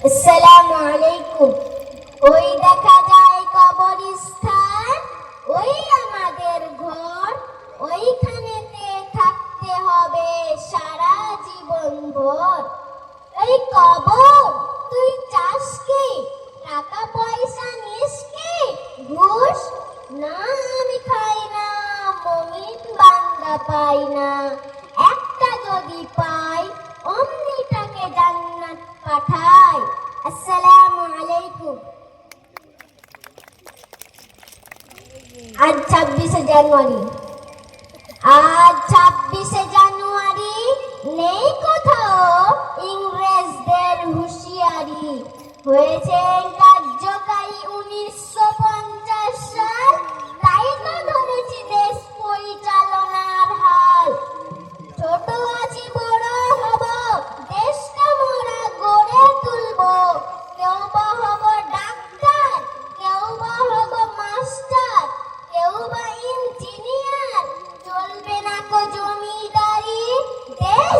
আসসালামু আলাইকুম। ওই দেখা যায় কবরস্থান, ওই আমাদের ঘর, ওইখানেতে থাকতে হবে সারা জীবন ভর। এই কবর তুই চাস কি? টাকা পয়সা নিস কি? ঘুষ? না, আমি খাই না, মমিন বান্দা পাই না। একটা যদি পাই অমনি তাকে জান্নাত পাঠাই। আসসালামু আলাইকুম। আজ 26শে জানুয়ারি। আজ 26শে জানুয়ারি, নেই কোথাও ইংরেজদের হুঁশিয়ারি। হয়েছে কার্যকারী 1950 সাল, তাই তো ধরেছি দেশ পরিচালনার হাল। ছোট আছি বড় হব, দেশটা মোরা গড়ে তুলব। কেউ বা হব ডাক্তার, কেউ বা হব মাস্টার, কেউ বা ইঞ্জিনিয়ার। চলবে না কো জমিদারি, দেশ